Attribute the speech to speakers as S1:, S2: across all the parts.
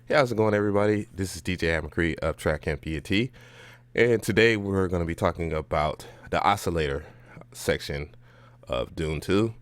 S1: Hey, how's it going, everybody? This is DJ McCree of Track MPT, and today we're going to be talking about the oscillator section of Dune 2.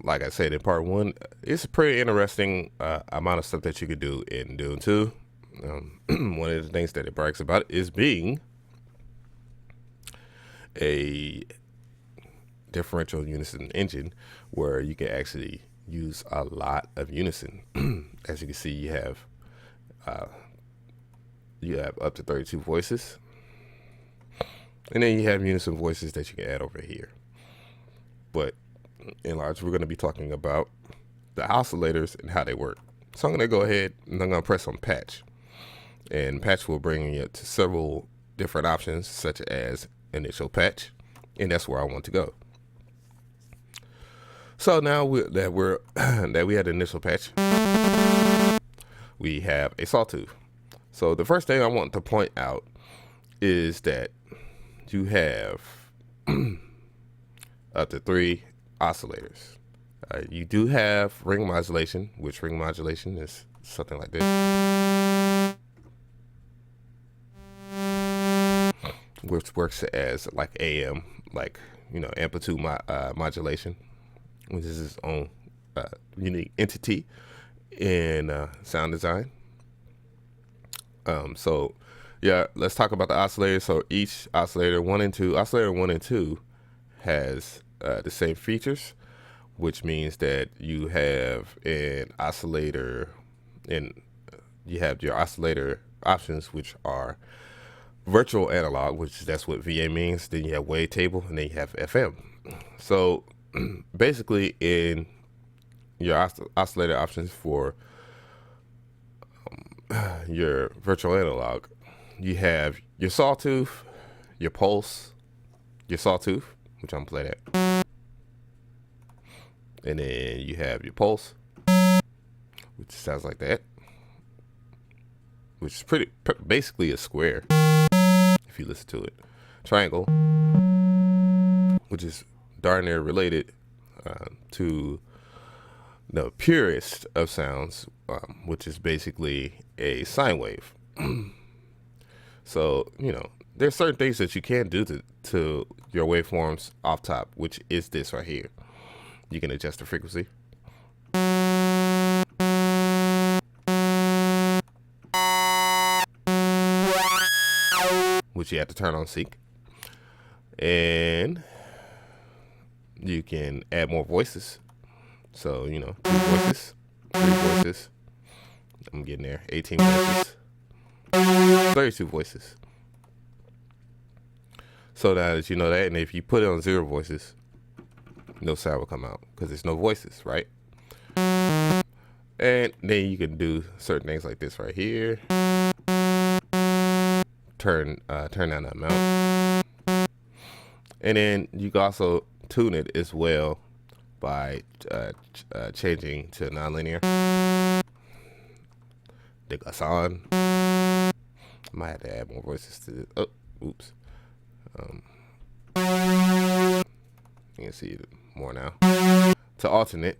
S1: Like I said in part 1, it's a pretty interesting amount of stuff that you could do in Dune 2. One of the things that it brags about is being a differential unison engine where you can actually use a lot of unison. As you can see, you have up to 32 voices, and then you have unison voices that you can add over here. But in large, we're going to be talking about the oscillators and how they work. So I'm going to go ahead and I'm going to press on patch, and patch will bring you to several different options such as initial patch, and that's where I want to go. So now that we had the initial patch, we have a sawtooth. So the first thing I want to point out is that you have up to 3 oscillators. You do have ring modulation, which ring modulation is something like this, which works as like AM, like amplitude modulation, which is its own unique entity in sound design. So yeah, let's talk about the oscillator. So each oscillator 1 and 2, oscillator 1 and 2 has the same features, which means that you have an oscillator, and you have your oscillator options, which are virtual analog, which that's what VA means. Then you have wavetable, and then you have FM. So basically, in your oscillator options for your virtual analog, you have your sawtooth, your pulse, your sawtooth, which I'm gonna play that, and then you have your pulse, which sounds like that, which is basically a square if you listen to it. Triangle, which is darn near related to the purest of sounds, which is basically a sine wave. So there's certain things that you can do to your waveforms off top, which is this right here. You can adjust the frequency, which you have to turn on sync, and you can add more voices. So 2 voices, 3 voices, I'm getting there, 18 voices, 32 voices. So now that you know that, and if you put it on 0 voices, no sound will come out because there's no voices, right? And then you can do certain things like this right here. Turn down the amount, and then you can also tune it as well by changing to nonlinear. The Gasson. I might have to add more voices to this. Oh, oops. You can see it more now. To alternate,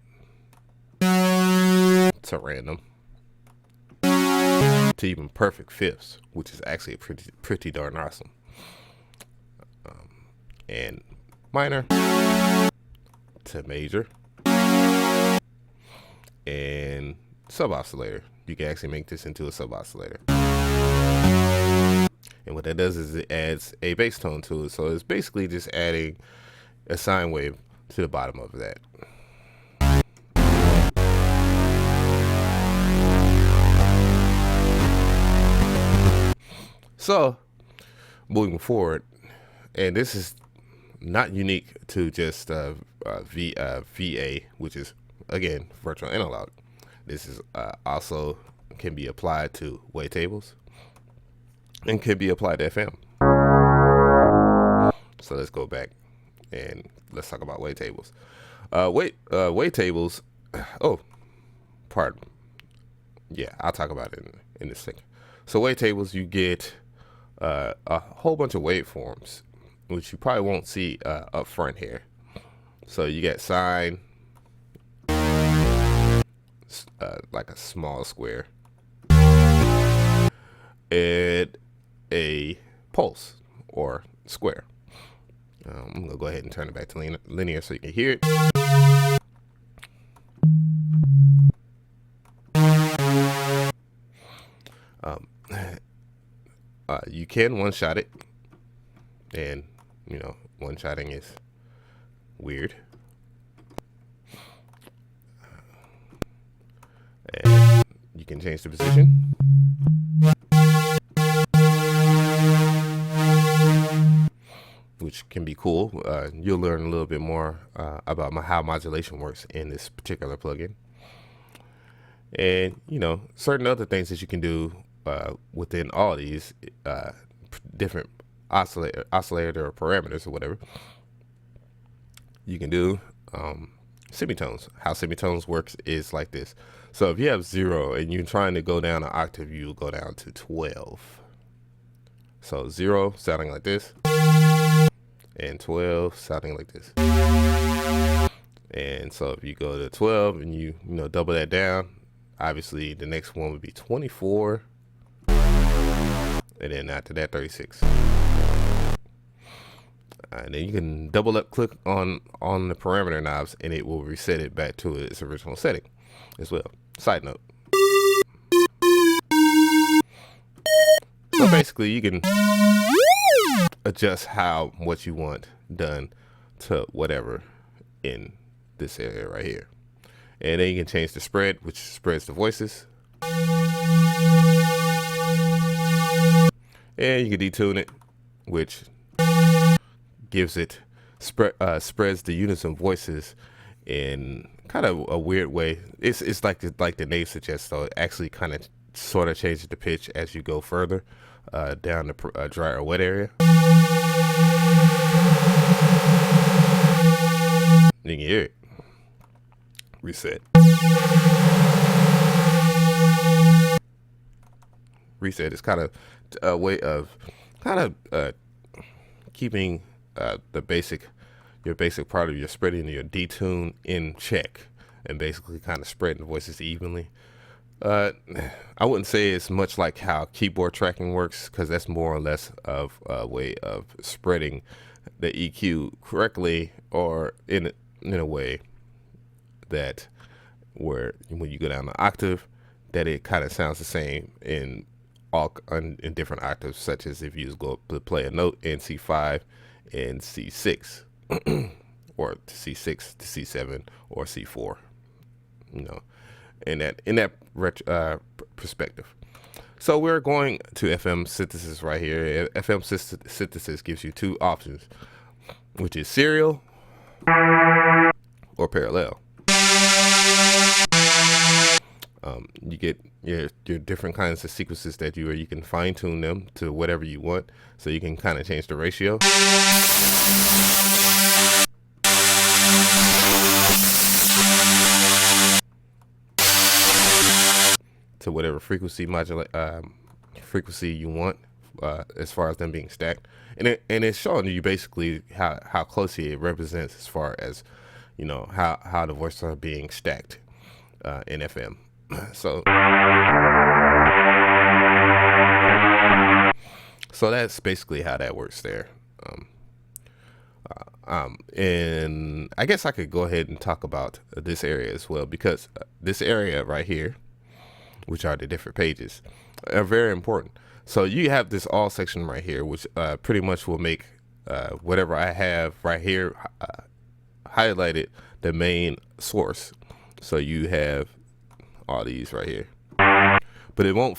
S1: to random, to even perfect fifths, which is actually pretty darn awesome. And minor to major, and sub oscillator. You can actually make this into a sub oscillator. And what that does is it adds a bass tone to it. So it's basically just adding a sine wave to the bottom of that. So moving forward, and this is not unique to just VA, which is again virtual analog. This is also can be applied to wavetables and can be applied to FM. So let's go back and let's talk about wavetables. Wavetables. Oh, pardon. Yeah, I'll talk about it in this second. So wavetables, you get a whole bunch of waveforms, which you probably won't see up front here. So you get sine, like a small square, add a pulse or square. I'm going to go ahead and turn it back to linear so you can hear it. You can one-shot it, and you know, one-shotting is weird. And you can change the position. Which can be cool. You'll learn a little bit more about how modulation works in this particular plugin. And, you know, certain other things that you can do within all these different oscillator or parameters or whatever. You can do semitones. How semitones works is like this. So if you have 0 and you're trying to go down an octave, you go down to 12. So 0 sounding like this, and 12 sounding like this. And so if you go to 12 and you double that down, obviously the next one would be 24, and then after that 36. And then you can double up click on the parameter knobs and it will reset it back to its original setting as well. Side note. So basically you can adjust what you want done to whatever in this area right here. And then you can change the spread, which spreads the voices. And you can detune it, which gives it spreads the unison voices in kind of a weird way. It's like the name suggests, though. It actually kind of sort of changes the pitch as you go further down the dry or wet area. You can hear it. Reset. Reset is kind of a way of keeping your basic part of your spreading your detune in check, and basically kind of spreading the voices evenly. I wouldn't say it's much like how keyboard tracking works, because that's more or less of a way of spreading the EQ correctly, or in a way that where when you go down the octave, that it kind of sounds the same in different octaves, such as if you go to play a note in C5 and C6, or C6 to C7 or C4, in that perspective. So we're going to FM synthesis right here. FM synthesis gives you two options, which is serial or parallel. You get your different kinds of sequences that you can fine tune them to whatever you want. So you can kind of change the ratio. To whatever frequency frequency you want, as far as them being stacked, and it's showing you basically how closely it represents as far as how the voices are being stacked in FM. So that's basically how that works there. And I guess I could go ahead and talk about this area as well, because this area right here, which are the different pages, are very important. So you have this all section right here, which pretty much will make whatever I have right here highlighted the main source. So you have all these right here, but it won't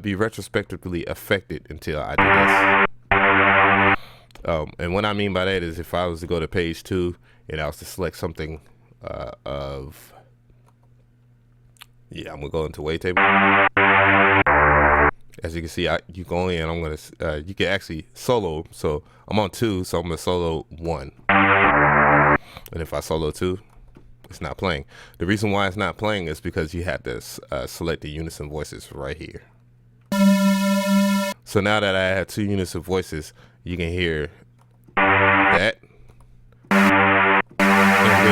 S1: be retrospectively affected until I do this. And what I mean by that is, if I was to go to page 2 and I was to select something I'm gonna go into Wavetable. As you can see, you go in, I'm gonna you can actually solo. So I'm on 2, so I'm gonna solo 1. And if I solo 2, it's not playing. The reason why it's not playing is because you have to select the unison voices right here. So now that I have 2 unison voices, you can hear that and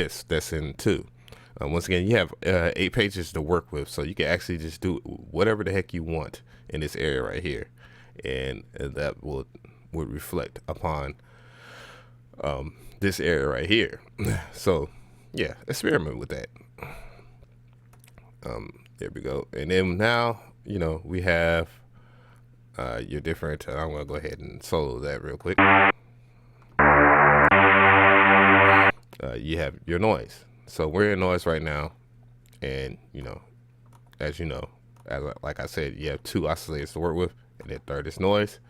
S1: this that's in 2. Once again, you have 8 pages to work with, so you can actually just do whatever the heck you want in this area right here, and that would reflect upon this area right here. So yeah, experiment with that. There we go. And then now, you know, we have your different, I'm going to go ahead and solo that real quick. You have your noise. So we're in noise right now. And, you know, as you know, like I said, you have 2 oscillators to work with. And then third is noise.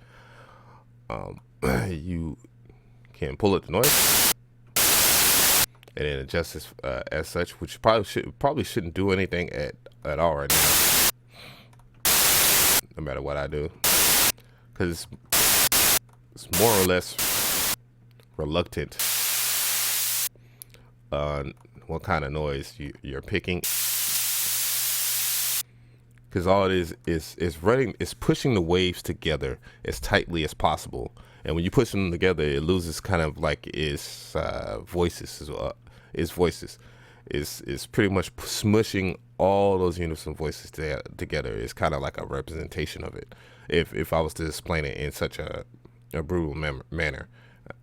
S1: You can pull up the noise and then adjust this as such, which probably shouldn't do anything at all right now, no matter what I do, because it's more or less reluctant on what kind of noise you're picking, because all it is pushing the waves together as tightly as possible. And when you push them together, it loses kind of like its voices as well. Its voices is pretty much smushing all those unison voices together. It's kind of like a representation of it. If I was to explain it in such a brutal manner,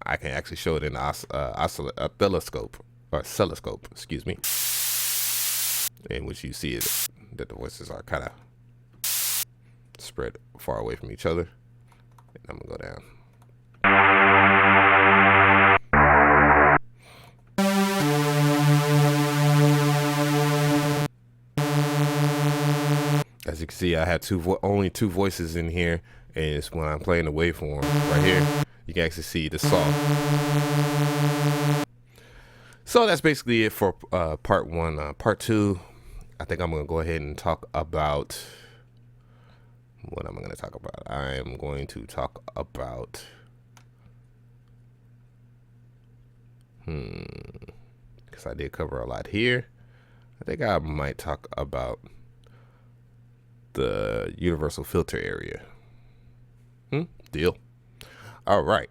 S1: I can actually show it in the oscilloscope, excuse me, in which you see it that the voices are kind of spread far away from each other. And I'm gonna go down. As you can see, I have only two voices in here, and it's when I'm playing the waveform right here. You can actually see the saw. So that's basically it for part 1. Part 2, I think I'm gonna go ahead and talk about what am I gonna talk about? I am going to talk about because I did cover a lot here. I think I might talk about the universal filter area. Deal. All right.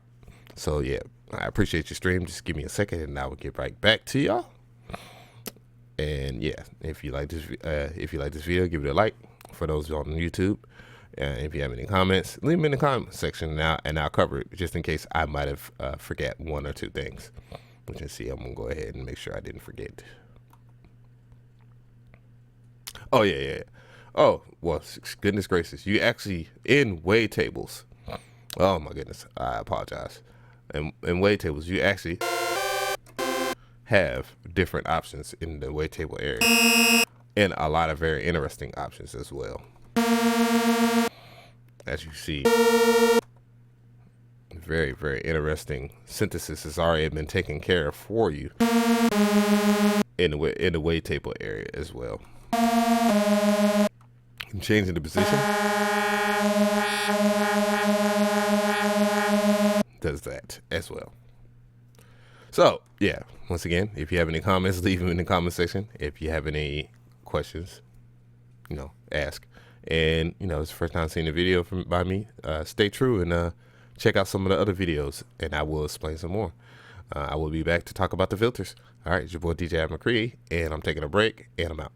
S1: So yeah, I appreciate your stream. Just give me a second, and I will get right back to y'all. And yeah, if you like this video, give it a like. For those on YouTube, if you have any comments, leave them in the comment section now, and I'll cover it just in case I might have forget 1 or 2 things. Which you see, I'm gonna go ahead and make sure I didn't forget. Oh yeah. Oh well, goodness gracious! You actually in Wavetables. Oh my goodness, I apologize. In Wavetables, you actually have different options in the Wavetable area, and a lot of very interesting options as well. As you see, very, very interesting synthesis has already been taken care of for you in the Wavetable area as well. And changing the position does that as well. So yeah, once again, if you have any comments, leave them in the comment section. If you have any questions, ask. And it's the first time seeing a video by me, stay true and check out some of the other videos, and I will explain some more. I will be back to talk about the filters. All right, it's your boy DJ McCree, and I'm taking a break, and I'm out.